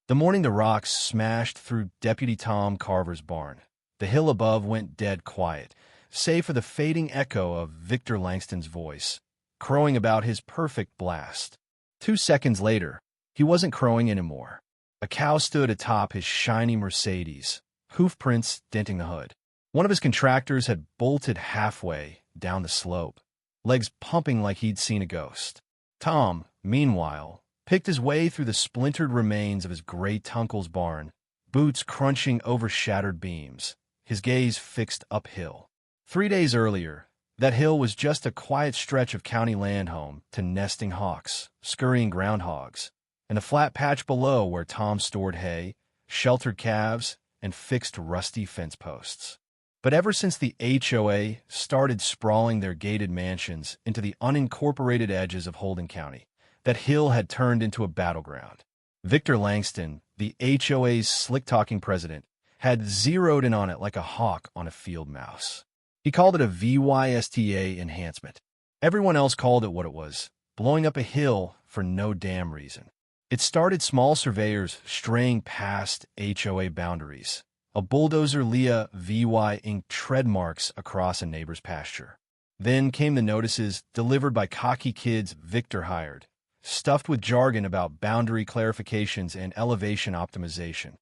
The morning the rocks smashed through Deputy Tom Carver's barn, the hill above went dead quiet, save for the fading echo of Victor Langston's voice, crowing about his perfect blast. 2 seconds later, he wasn't crowing anymore. A cow stood atop his shiny Mercedes, hoof prints denting the hood. One of his contractors had bolted halfway down the slope, legs pumping like he'd seen a ghost. Tom, meanwhile, picked his way through the splintered remains of his great uncle's barn, boots crunching over shattered beams, his gaze fixed uphill. 3 days earlier, that hill was just a quiet stretch of county land home to nesting hawks, scurrying groundhogs, and the flat patch below where Tom stored hay, sheltered calves, and fixed rusty fence posts. But ever since the HOA started sprawling their gated mansions into the unincorporated edges of Holden County, that hill had turned into a battleground. Victor Langston, the HOA's slick-talking president, had zeroed in on it like a hawk on a field mouse. He called it a VYSTA enhancement. Everyone else called it what it was, blowing up a hill for no damn reason. It started small surveyors straying past HOA boundaries. A bulldozer Leah VY inked tread marks across a neighbor's pasture. Then came the notices delivered by cocky kids Victor hired, stuffed with jargon about boundary clarifications and elevation optimization.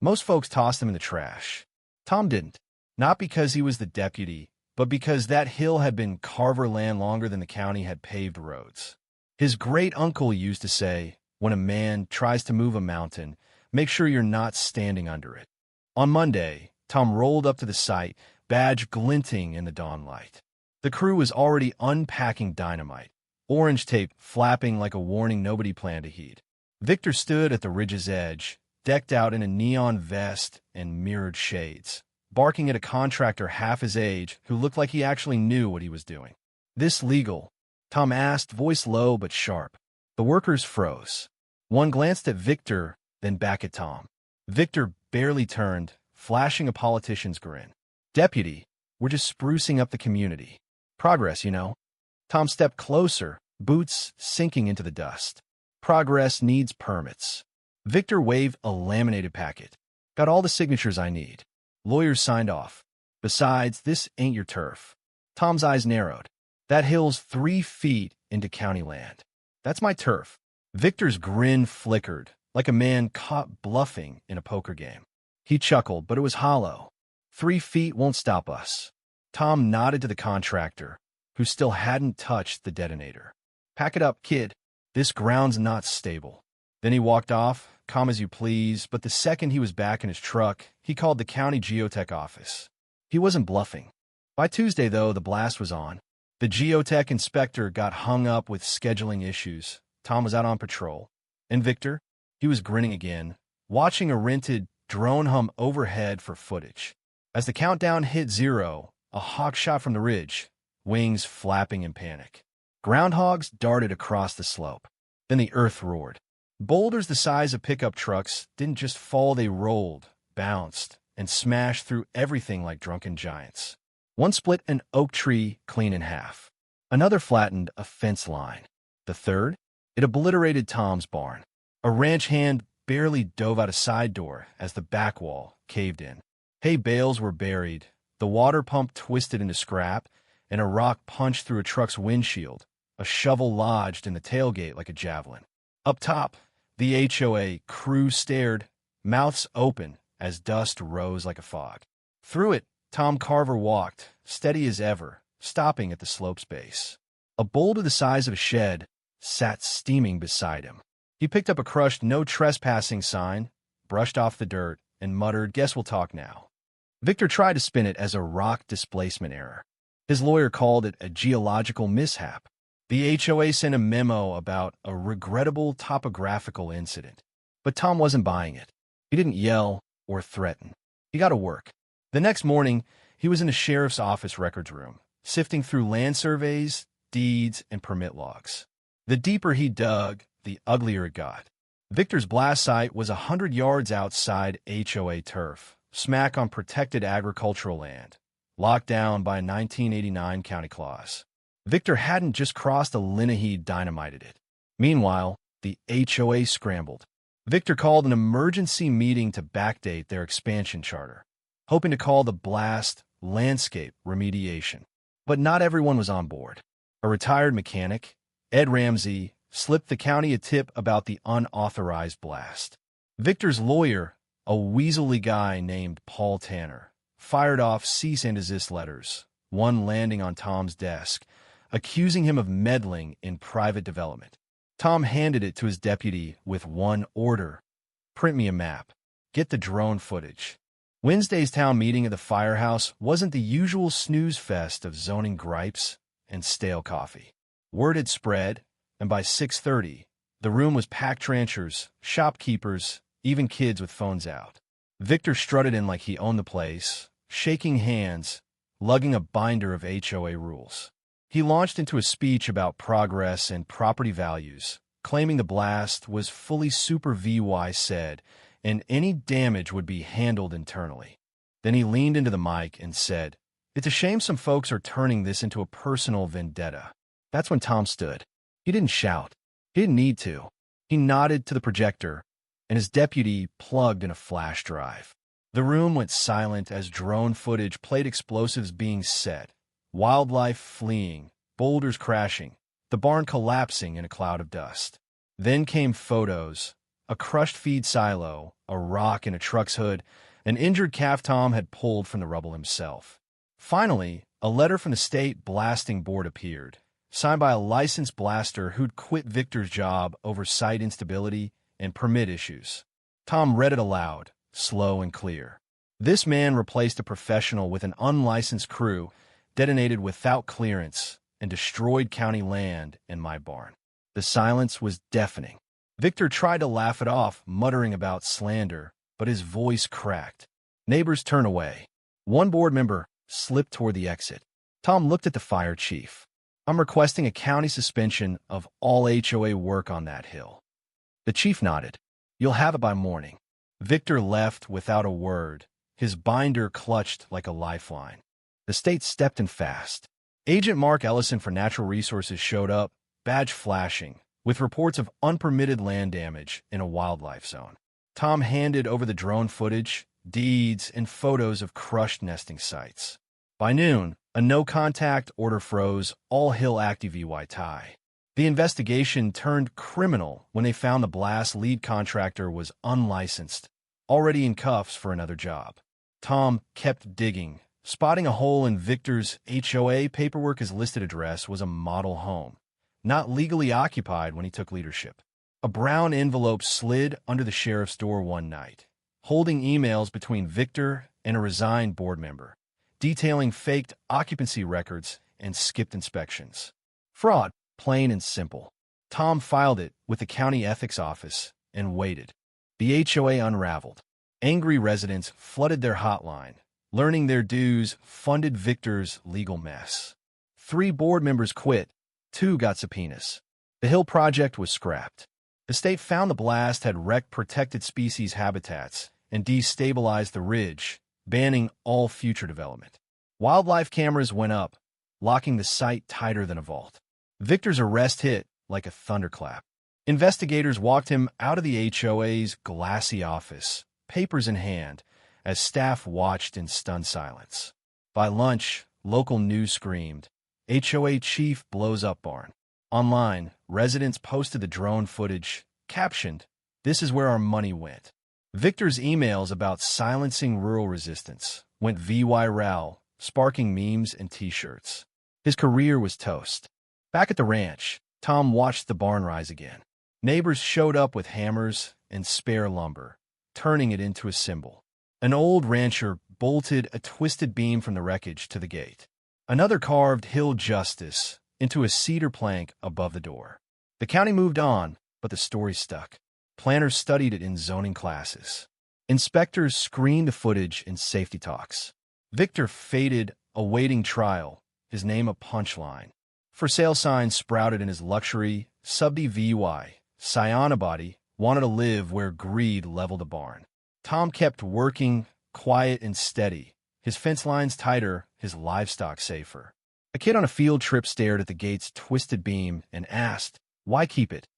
Most folks tossed them in the trash. Tom didn't. Not because he was the deputy, but because that hill had been Carver land longer than the county had paved roads. His great-uncle used to say, when a man tries to move a mountain, make sure you're not standing under it. On Monday, Tom rolled up to the site, badge glinting in the dawn light. The crew was already unpacking dynamite, orange tape flapping like a warning nobody planned to heed. Victor stood at the ridge's edge, decked out in a neon vest and mirrored shades, barking at a contractor half his age who looked like he actually knew what he was doing. "This legal?" Tom asked, voice low but sharp. The workers froze. One glanced at Victor, then back at Tom. Victor barely turned, flashing a politician's grin. "Deputy, we're just sprucing up the community. Progress, you know." Tom stepped closer, boots sinking into the dust. "Progress needs permits." Victor waved a laminated packet. "Got all the signatures I need. Lawyers signed off. Besides, this ain't your turf." Tom's eyes narrowed. "That hill's 3 feet into county land. That's my turf." Victor's grin flickered, like a man caught bluffing in a poker game. He chuckled, but it was hollow. 3 feet won't stop us." Tom nodded to the contractor, who still hadn't touched the detonator. "Pack it up, kid. This ground's not stable." Then he walked off, calm as you please, but the second he was back in his truck, he called the county geotech office. He wasn't bluffing. By Tuesday, though, the blast was on. The geotech inspector got hung up with scheduling issues. Tom was out on patrol. And Victor? He was grinning again, watching a rented drone hum overhead for footage. As the countdown hit 0, a hawk shot from the ridge, wings flapping in panic. Groundhogs darted across the slope. Then the earth roared. Boulders the size of pickup trucks didn't just fall, they rolled, bounced, and smashed through everything like drunken giants. One split an oak tree clean in half. Another flattened a fence line. The third? It obliterated Tom's barn. A ranch hand barely dove out a side door as the back wall caved in. Hay bales were buried, the water pump twisted into scrap, and a rock punched through a truck's windshield. A shovel lodged in the tailgate like a javelin. Up top, the HOA crew stared, mouths open, as dust rose like a fog. Through it, Tom Carver walked, steady as ever, stopping at the slope's base. A boulder the size of a shed sat steaming beside him. He picked up a crushed "No Trespassing" sign, brushed off the dirt, and muttered, "Guess we'll talk now." Victor tried to spin it as a rock displacement error. His lawyer called it a geological mishap. The HOA sent a memo about a regrettable topographical incident. But Tom wasn't buying it. He didn't yell or threaten. He got to work. The next morning, he was in the sheriff's office records room, sifting through land surveys, deeds, and permit logs. The deeper he dug, the uglier it got. Victor's blast site was 100 yards outside HOA turf, smack on protected agricultural land, locked down by a 1989 county clause. Victor hadn't just crossed a Linney, he'd dynamited it. Meanwhile, the HOA scrambled. Victor called an emergency meeting to backdate their expansion charter, hoping to call the blast landscape remediation. But not everyone was on board. A retired mechanic, Ed Ramsey, slipped the county a tip about the unauthorized blast. Victor's lawyer, a weaselly guy named Paul Tanner, fired off cease and desist letters, one landing on Tom's desk, accusing him of meddling in private development. Tom handed it to his deputy with one order: print me a map. Get the drone footage. Wednesday's town meeting at the firehouse wasn't the usual snooze fest of zoning gripes and stale coffee. Word had spread, and by 6:30, the room was packed: ranchers, shopkeepers, even kids with phones out. Victor strutted in like he owned the place, shaking hands, lugging a binder of HOA rules. He launched into a speech about progress and property values, claiming the blast was fully super VY said, and any damage would be handled internally. Then he leaned into the mic and said, "It's a shame some folks are turning this into a personal vendetta." That's when Tom stood. He didn't shout. He didn't need to. He nodded to the projector, and his deputy plugged in a flash drive. The room went silent as drone footage played explosives being set, wildlife fleeing, boulders crashing, the barn collapsing in a cloud of dust. Then came photos: a crushed feed silo, a rock in a truck's hood, an injured calf Tom had pulled from the rubble himself. Finally, a letter from the state blasting board appeared, signed by a licensed blaster who'd quit Victor's job over site instability and permit issues. Tom read it aloud, slow and clear. This man replaced a professional with an unlicensed crew, detonated without clearance, and destroyed county land in my barn. The silence was deafening. Victor tried to laugh it off, muttering about slander, but his voice cracked. Neighbors turned away. One board member slipped toward the exit. Tom looked at the fire chief. "I'm requesting a county suspension of all HOA work on that hill." The chief nodded. "You'll have it by morning." Victor left without a word, his binder clutched like a lifeline. The state stepped in fast. Agent Mark Ellison for Natural Resources showed up, badge flashing, with reports of unpermitted land damage in a wildlife zone. Tom handed over the drone footage, deeds, and photos of crushed nesting sites. By noon, a no-contact order froze all Hill active EY tie. The investigation turned criminal when they found the blast lead contractor was unlicensed, already in cuffs for another job. Tom kept digging, spotting a hole in Victor's HOA paperwork. His listed address was a model home, not legally occupied when he took leadership. A brown envelope slid under the sheriff's door one night, holding emails between Victor and a resigned board member, detailing faked occupancy records and skipped inspections. Fraud, plain and simple. Tom filed it with the county ethics office and waited. The HOA unraveled. Angry residents flooded their hotline, learning their dues funded Victor's legal mess. 3 board members quit. 2 got subpoenas. The Hill project was scrapped. The state found the blast had wrecked protected species habitats and destabilized the ridge, banning all future development. Wildlife cameras went up, locking the site tighter than a vault. Victor's arrest hit like a thunderclap. Investigators walked him out of the HOA's glassy office, papers in hand, as staff watched in stunned silence. By lunch, local news screamed, "HOA chief blows up barn." Online, residents posted the drone footage, captioned, "This is where our money went." Victor's emails about silencing rural resistance went viral, sparking memes and t-shirts. His career was toast. Back at the ranch, Tom watched the barn rise again. Neighbors showed up with hammers and spare lumber, turning it into a symbol. An old rancher bolted a twisted beam from the wreckage to the gate. Another carved Hill Justice into a cedar plank above the door. The county moved on, but the story stuck. Planners studied it in zoning classes. Inspectors screened the footage in safety talks. Victor faded, awaiting trial, his name a punchline. For sale signs sprouted in his luxury, sub-D VY. Cyanobody wanted to live where greed leveled a barn. Tom kept working, quiet and steady, his fence lines tighter, his livestock safer. A kid on a field trip stared at the gate's twisted beam and asked, "Why keep it?"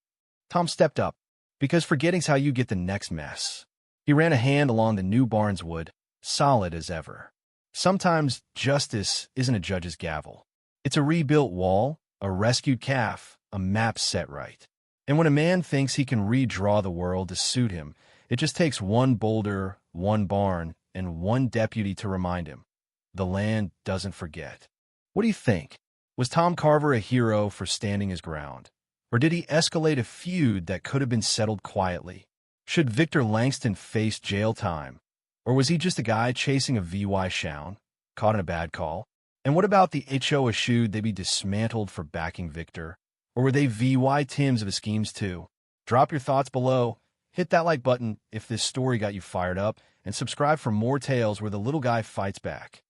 Tom stepped up. Because forgetting's how you get the next mess. He ran a hand along the new barn's wood, solid as ever. Sometimes justice isn't a judge's gavel. It's a rebuilt wall, a rescued calf, a map set right. And when a man thinks he can redraw the world to suit him, it just takes one boulder, one barn, and one deputy to remind him. The land doesn't forget. What do you think? Was Tom Carver a hero for standing his ground? Or did he escalate a feud that could have been settled quietly? Should Victor Langston face jail time? Or was he just a guy chasing a VY Shown, caught in a bad call? And what about the HOA? Should they be dismantled for backing Victor? Or were they VY Tims of his schemes too? Drop your thoughts below, hit that like button if this story got you fired up, and subscribe for more tales where the little guy fights back.